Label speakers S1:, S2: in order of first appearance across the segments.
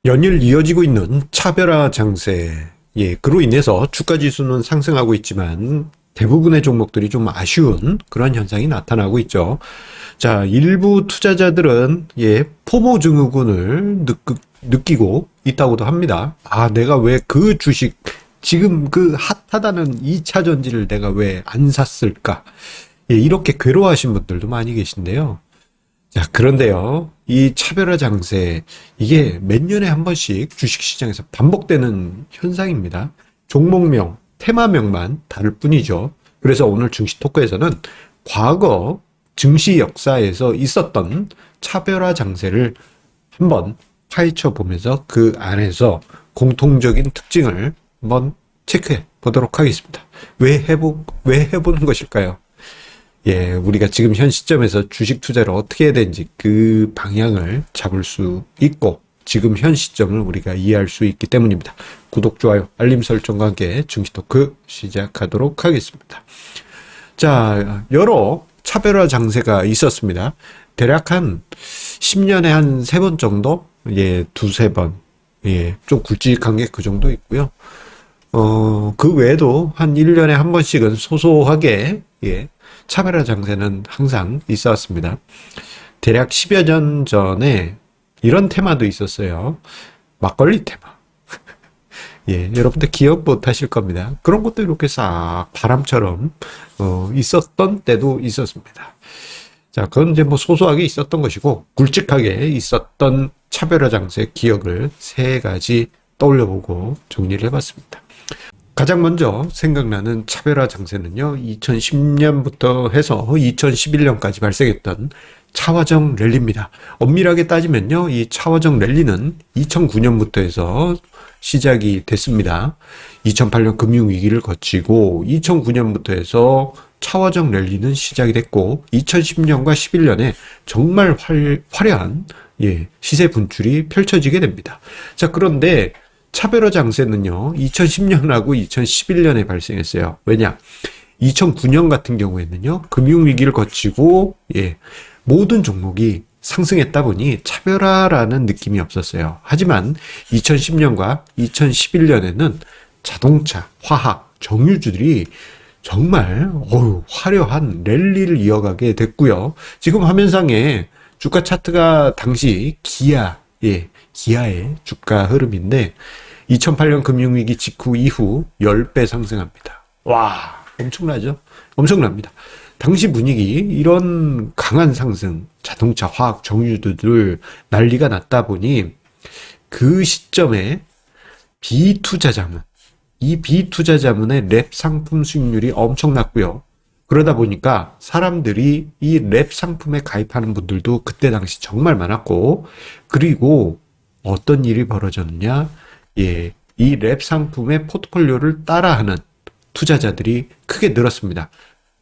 S1: 연일 이어지고 있는 차별화 장세, 그로 인해서 주가 지수는 상승하고 있지만 대부분의 종목들이 좀 아쉬운 그런 현상이 나타나고 있죠. 자, 일부 투자자들은 포모 증후군을 느끼고 있다고도 합니다. 아, 내가 왜 그 주식, 지금 그 핫하다는 2차 전지를 내가 왜 안 샀을까? 이렇게 괴로워하신 분들도 많이 계신데요. 자, 그런데요, 이 차별화 장세, 이게 몇 년에 한 번씩 주식시장에서 반복되는 현상입니다. 종목명, 테마명만 다를 뿐이죠. 그래서 오늘 증시 토크에서는 과거 증시 역사에서 있었던 차별화 장세를 한번 파헤쳐 보면서 그 안에서 공통적인 특징을 한번 체크해 보도록 하겠습니다. 왜 해보는 것일까요? 우리가 지금 현 시점에서 주식 투자를 어떻게 해야 되는지 그 방향을 잡을 수 있고 지금 현 시점을 우리가 이해할 수 있기 때문입니다. 구독, 좋아요, 알림 설정과 함께 증시 토크 시작하도록 하겠습니다. 자, 여러 차별화 장세가 있었습니다. 대략 한 10년에 한 3번 정도? 두세 번. 좀 굵직한 게 그 정도 있고요. 그 외에도 한 1년에 한 번씩은 소소하게, 차별화 장세는 항상 있었습니다. 대략 10여 년 전에 이런 테마도 있었어요. 막걸리 테마. 여러분들 기억 못 하실 겁니다. 그런 것도 이렇게 싹 바람처럼, 있었던 때도 있었습니다. 자, 그건 이제 뭐 소소하게 있었던 것이고, 굵직하게 있었던 차별화 장세 기억을 3가지 떠올려보고 정리를 해봤습니다. 가장 먼저 생각나는 차별화 장세는요, 2010년부터 해서 2011년까지 발생했던 차화정 랠리입니다. 엄밀하게 따지면요, 이 차화정 랠리는 2009년부터 해서 시작이 됐습니다. 2008년 금융위기를 거치고 2009년부터 해서 차화정 랠리는 시작이 됐고 2010년과 11년에 정말 화려한 시세 분출이 펼쳐지게 됩니다. 자, 그런데 차별화 장세는요, 2010년하고 2011년에 발생했어요. 왜냐? 2009년 같은 경우에는요, 금융위기를 거치고, 모든 종목이 상승했다 보니 차별화라는 느낌이 없었어요. 하지만 2010년과 2011년에는 자동차, 화학, 정유주들이 정말, 화려한 랠리를 이어가게 됐고요. 지금 화면상에 주가 차트가 당시 기아의 주가 흐름인데 2008년 금융위기 직후 이후 10배 상승합니다. 와, 엄청나죠? 엄청납니다. 당시 분위기, 이런 강한 상승, 자동차, 화학, 정유주들 난리가 났다 보니 그 시점에 비투자자문, 이 비투자자문의 랩 상품 수익률이 엄청났고요. 그러다 보니까 사람들이 이 랩 상품에 가입하는 분들도 그때 당시 정말 많았고, 그리고 어떤 일이 벌어졌느냐? 이 랩 상품의 포트폴리오를 따라하는 투자자들이 크게 늘었습니다.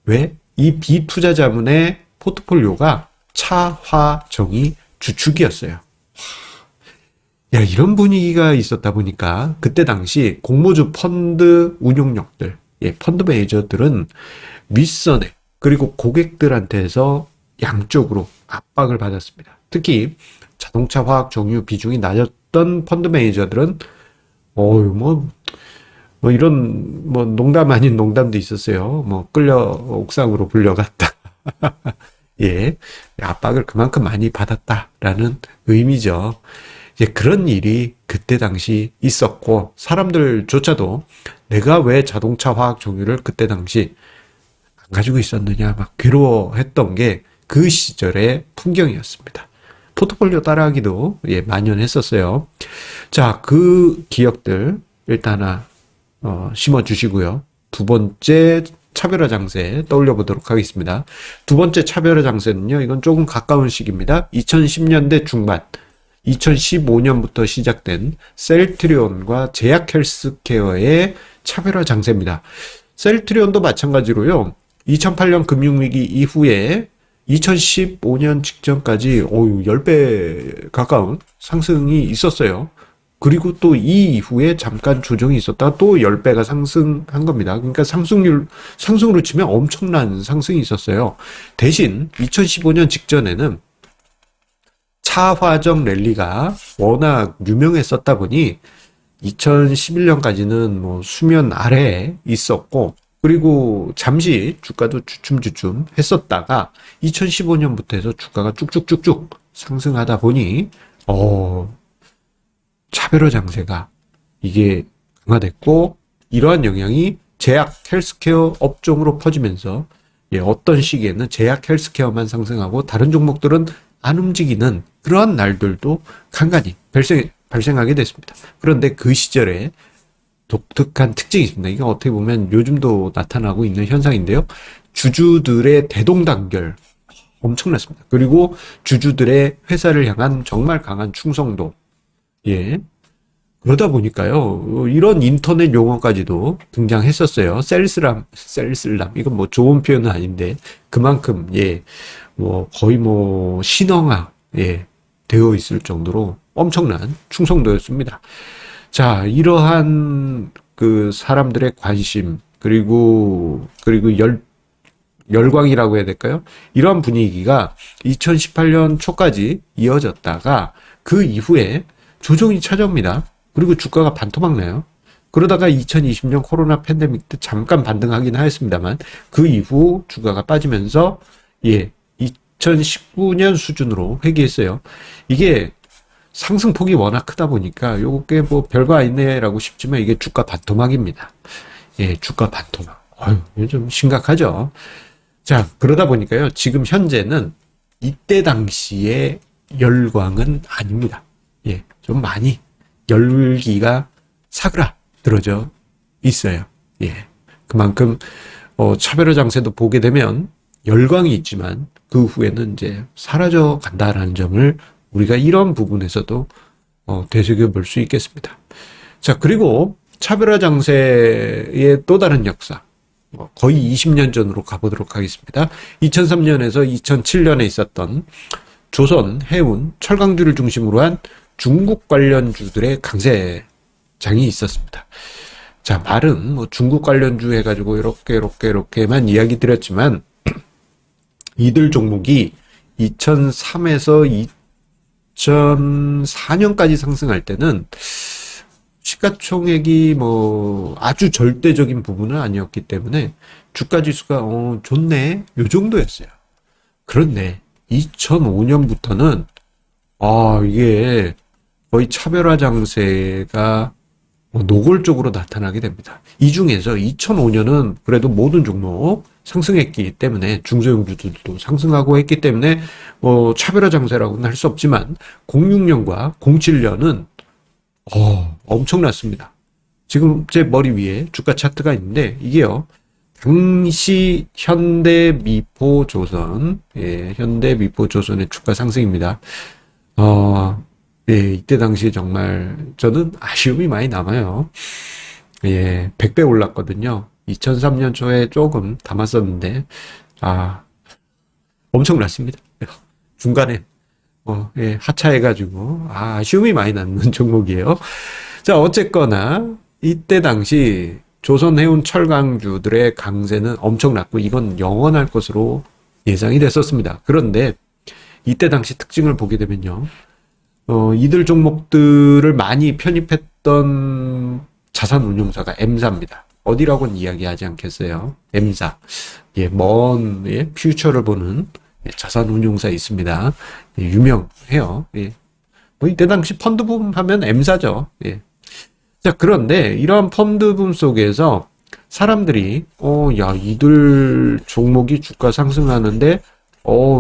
S1: 왜? 이 비투자자문의 포트폴리오가 차화정이 주축이었어요. 이런 분위기가 있었다 보니까 그때 당시 공모주 펀드 운용력들, 펀드 매니저들은 윗선에 그리고 고객들한테서 양쪽으로 압박을 받았습니다. 특히 자동차, 화학, 정유 비중이 낮았던 펀드 매니저들은 이런 농담 아닌 농담도 있었어요. 끌려 옥상으로 불려갔다. 압박을 그만큼 많이 받았다라는 의미죠. 그런 일이 그때 당시 있었고, 사람들조차도 내가 왜 자동차, 화학, 정유를 그때 당시 안 가지고 있었느냐 막 괴로워했던 게 그 시절의 풍경이었습니다. 포트폴리오 따라하기도 만연했었어요. 자, 그 기억들 일단 하나 심어 주시고요. 두 번째 차별화 장세 떠올려 보도록 하겠습니다. 두 번째 차별화 장세는요, 이건 조금 가까운 시기입니다. 2010년대 중반, 2015년부터 시작된 셀트리온과 제약 헬스케어의 차별화 장세입니다. 셀트리온도 마찬가지로요, 2008년 금융위기 이후에 2015년 직전까지 10배 가까운 상승이 있었어요. 그리고 또 이 이후에 잠깐 조정이 있었다가 또 10배가 상승한 겁니다. 그러니까 상승으로 치면 엄청난 상승이 있었어요. 대신 2015년 직전에는 차화정 랠리가 워낙 유명했었다 보니 2011년까지는 뭐 수면 아래에 있었고, 그리고 잠시 주가도 주춤주춤 했었다가 2015년부터 해서 주가가 쭉쭉쭉쭉 상승하다 보니 차별화 장세가 이게 강화됐고, 이러한 영향이 제약 헬스케어 업종으로 퍼지면서 어떤 시기에는 제약 헬스케어만 상승하고 다른 종목들은 안 움직이는 그러한 날들도 간간히 발생하게 됐습니다. 그런데 그 시절에 독특한 특징이 있습니다. 이게 어떻게 보면 요즘도 나타나고 있는 현상인데요. 주주들의 대동단결 엄청났습니다. 그리고 주주들의 회사를 향한 정말 강한 충성도. 그러다 보니까요, 이런 인터넷 용어까지도 등장했었어요. 셀스람. 이건 뭐 좋은 표현은 아닌데, 그만큼, 뭐, 거의 뭐, 신앙화, 되어 있을 정도로 엄청난 충성도였습니다. 자, 이러한 그 사람들의 관심, 그리고 열광이라고 해야 될까요? 이러한 분위기가 2018년 초까지 이어졌다가 그 이후에 조정이 찾아옵니다. 그리고 주가가 반토막 나요. 그러다가 2020년 코로나 팬데믹 때 잠깐 반등하긴 하였습니다만 그 이후 주가가 빠지면서 2019년 수준으로 회귀했어요. 이게 상승폭이 워낙 크다 보니까 요게 뭐 별거 아니네라고 싶지만 이게 주가 반토막입니다. 주가 반토막. 이거 좀 심각하죠. 자, 그러다 보니까요. 지금 현재는 이때 당시의 열광은 아닙니다. 좀 많이 열기가 사그라들어져 있어요. 그만큼 차별화 장세도 보게 되면 열광이 있지만 그 후에는 이제 사라져 간다라는 점을 우리가 이런 부분에서도 되새겨 볼 수 있겠습니다. 자, 그리고 차별화 장세의 또 다른 역사, 거의 20년 전으로 가보도록 하겠습니다. 2003년에서 2007년에 있었던 조선, 해운, 철강주를 중심으로 한 중국 관련주들의 강세장이 있었습니다. 자, 말은 뭐 중국 관련주 해가지고 이렇게만 이야기 드렸지만 이들 종목이 2003에서 2004년까지 상승할 때는 시가총액이 뭐 아주 절대적인 부분은 아니었기 때문에 주가 지수가 좋네 요 정도였어요. 그런데 2005년부터는 이게 거의 차별화 장세가 노골적으로 나타나게 됩니다. 이 중에서 2005년은 그래도 모든 종목 상승했기 때문에 중소형주들도 상승하고 했기 때문에 차별화 장세라고는 할 수 없지만 06년과 07년은 엄청났습니다. 지금 제 머리 위에 주가 차트가 있는데 이게요. 당시 현대미포조선, 현대미포조선의 주가 상승입니다. 이때 당시에 정말 저는 아쉬움이 많이 남아요. 100배 올랐거든요. 2003년 초에 조금 담았었는데, 엄청났습니다. 중간에, 하차해가지고, 아쉬움이 많이 남는 종목이에요. 자, 어쨌거나, 이때 당시 조선 해운 철강주들의 강세는 엄청났고, 이건 영원할 것으로 예상이 됐었습니다. 그런데, 이때 당시 특징을 보게 되면요. 이들 종목들을 많이 편입했던 자산운용사가 M사입니다. 어디라고는 이야기하지 않겠어요. M사. 먼, 퓨처를 보는 자산운용사 있습니다. 유명해요. 뭐 이때 당시 펀드붐 하면 M사죠. 자, 그런데 이러한 펀드붐 속에서 사람들이, 이들 종목이 주가 상승하는데,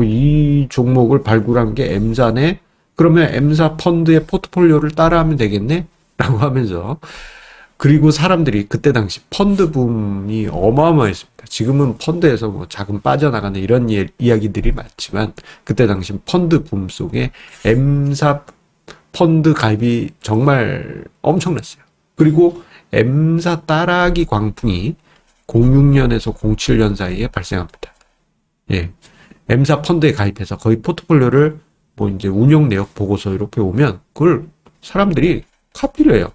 S1: 이 종목을 발굴한 게 M사네? 그러면 M사 펀드의 포트폴리오를 따라하면 되겠네? 라고 하면서 그리고 사람들이 그때 당시 펀드붐이 어마어마했습니다. 지금은 펀드에서 뭐 자금 빠져나가는 이런 이야기들이 많지만 그때 당시 펀드붐 속에 M사 펀드 가입이 정말 엄청났어요. 그리고 M사 따라하기 광풍이 06년에서 07년 사이에 발생합니다. M사 펀드에 가입해서 거의 포트폴리오를 뭐 이제 운용 내역 보고서 이렇게 오면 그걸 사람들이 카피를 해요.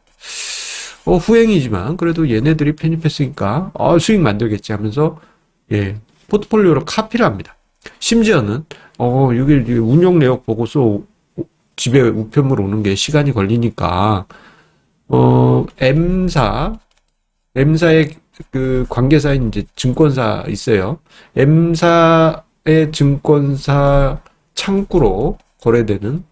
S1: 후행이지만 그래도 얘네들이 편입했으니까 수익 만들겠지 하면서 포트폴리오로 카피를 합니다. 심지어는 여기 운용 내역 보고서 집에 우편물 오는 게 시간이 걸리니까, M사의 그 관계사인 이제 증권사 있어요. M사의 증권사 창구로 거래되는,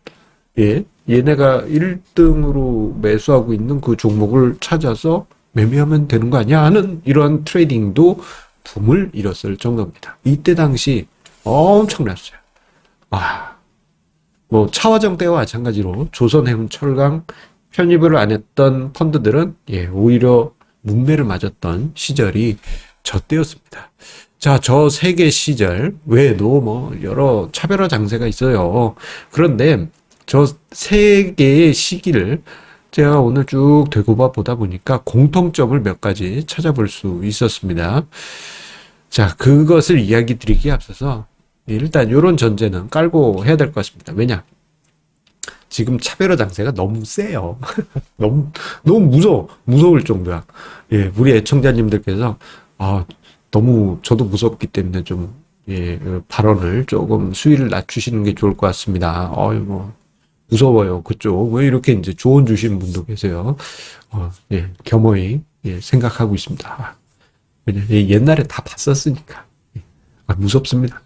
S1: 예, 얘네가 1등으로 매수하고 있는 그 종목을 찾아서 매매하면 되는 거 아니야? 하는 이런 트레이딩도 붐을 일었을 정도입니다. 이때 당시 엄청났어요. 뭐 차화정 때와 마찬가지로 조선해운 철강 편입을 안 했던 펀드들은 오히려 문매를 맞았던 시절이 저 때였습니다. 자, 저 세계 시절 외에도 뭐 여러 차별화 장세가 있어요. 그런데 저 세 개의 시기를 제가 오늘 쭉 되짚어 보다 보니까 공통점을 몇 가지 찾아볼 수 있었습니다. 자, 그것을 이야기 드리기에 앞서서 일단 이런 전제는 깔고 해야 될 것 같습니다. 왜냐? 지금 차별화 장세가 너무 세요. 너무 무서울 정도야. 예, 우리 애청자님들께서, 너무 저도 무섭기 때문에 좀, 발언을 조금 수위를 낮추시는 게 좋을 것 같습니다. 무서워요. 그쪽. 왜 이렇게 이제 조언 주시는 분도 계세요. 겸허히, 생각하고 있습니다. 왜냐면 옛날에 다 봤었으니까. 무섭습니다.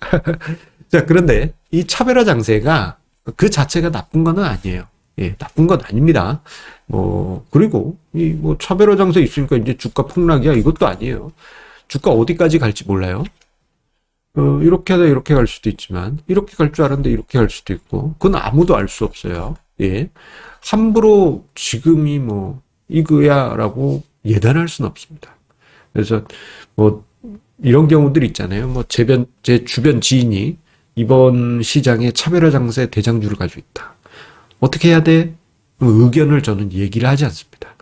S1: 자, 그런데 이 차별화 장세가 그 자체가 나쁜 건 아니에요. 나쁜 건 아닙니다. 그리고 이 뭐 차별화 장세 있으니까 이제 주가 폭락이야. 이것도 아니에요. 주가 어디까지 갈지 몰라요. 이렇게 하다 이렇게 갈 수도 있지만, 이렇게 갈 줄 알았는데 이렇게 갈 수도 있고, 그건 아무도 알 수 없어요. 함부로 지금이 뭐 이거야라고 예단할 수는 없습니다. 그래서 뭐 이런 경우들 있잖아요. 제 주변 지인이 이번 시장에 차별화 장세 대장주를 가지고 있다. 어떻게 해야 돼? 의견을 저는 얘기를 하지 않습니다.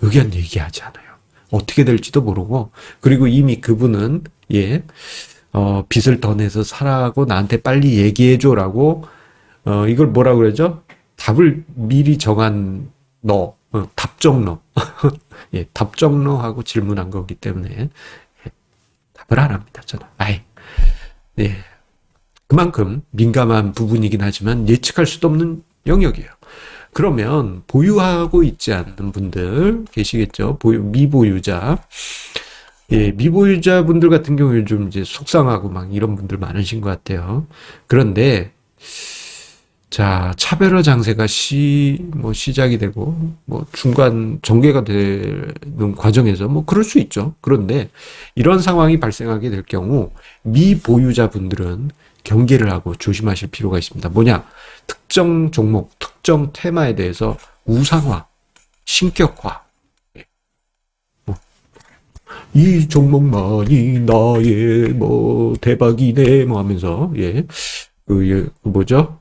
S1: 의견 얘기하지 않아요. 어떻게 될지도 모르고, 그리고 이미 그분은, 빚을 더 내서 사라고 나한테 빨리 얘기해줘라고, 이걸 뭐라 그러죠? 답을 미리 정한 답정너. 답정너하고 질문한 거기 때문에, 답을 안 합니다, 저는. 그만큼 민감한 부분이긴 하지만 예측할 수도 없는 영역이에요. 그러면 보유하고 있지 않는 분들 계시겠죠? 미보유자. 미보유자 분들 같은 경우에 좀 이제 속상하고 막 이런 분들 많으신 것 같아요. 그런데, 자, 차별화 장세가 시작이 되고, 중간 전개가 되는 과정에서 그럴 수 있죠. 그런데 이런 상황이 발생하게 될 경우, 미보유자 분들은 경계를 하고 조심하실 필요가 있습니다. 뭐냐? 특정 종목, 특정 테마에 대해서 우상화, 신격화. 이 종목만이 나의 대박이네 하면서 뭐죠?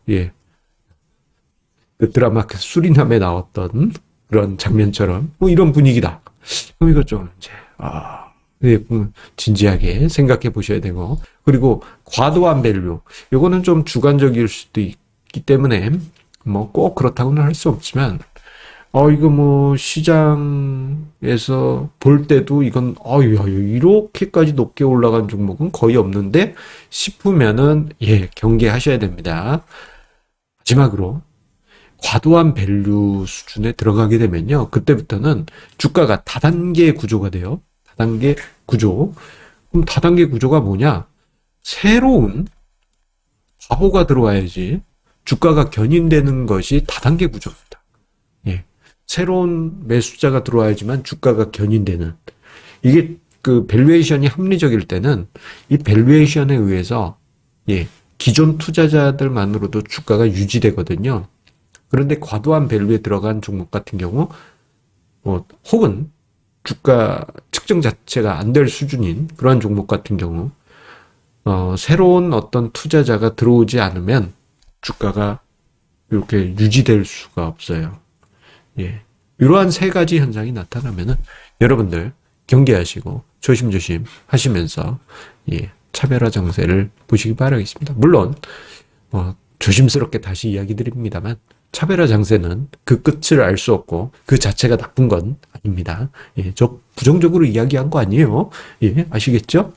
S1: 그 드라마 수리남에 나왔던 그런 장면처럼 이런 분위기다. 그럼 이거 좀 이제 진지하게 생각해 보셔야 되고, 그리고 과도한 밸류, 이거는 좀 주관적일 수도 있기 때문에 꼭 그렇다고는 할 수 없지만, 이거 시장에서 볼 때도 이건 이렇게까지 높게 올라간 종목은 거의 없는데 싶으면은 경계하셔야 됩니다. 마지막으로 과도한 밸류 수준에 들어가게 되면요, 그때부터는 주가가 다단계 구조가 돼요. 다단계 구조. 그럼 다단계 구조가 뭐냐? 새로운 바보가 들어와야지 주가가 견인되는 것이 다단계 구조입니다. 새로운 매수자가 들어와야지만 주가가 견인되는. 이게 그 밸류에이션이 합리적일 때는 이 밸류에이션에 의해서 기존 투자자들만으로도 주가가 유지되거든요. 그런데 과도한 밸류에 들어간 종목 같은 경우, 혹은 주가 측정 자체가 안 될 수준인 그러한 종목 같은 경우, 새로운 어떤 투자자가 들어오지 않으면 주가가 이렇게 유지될 수가 없어요. 이러한 세 가지 현상이 나타나면은 여러분들 경계하시고 조심조심 하시면서 차별화 장세를 보시기 바라겠습니다. 물론 조심스럽게 다시 이야기 드립니다만, 차별화 장세는 그 끝을 알 수 없고 그 자체가 나쁜 건 아닙니다. 저 부정적으로 이야기한 거 아니에요. 아시겠죠?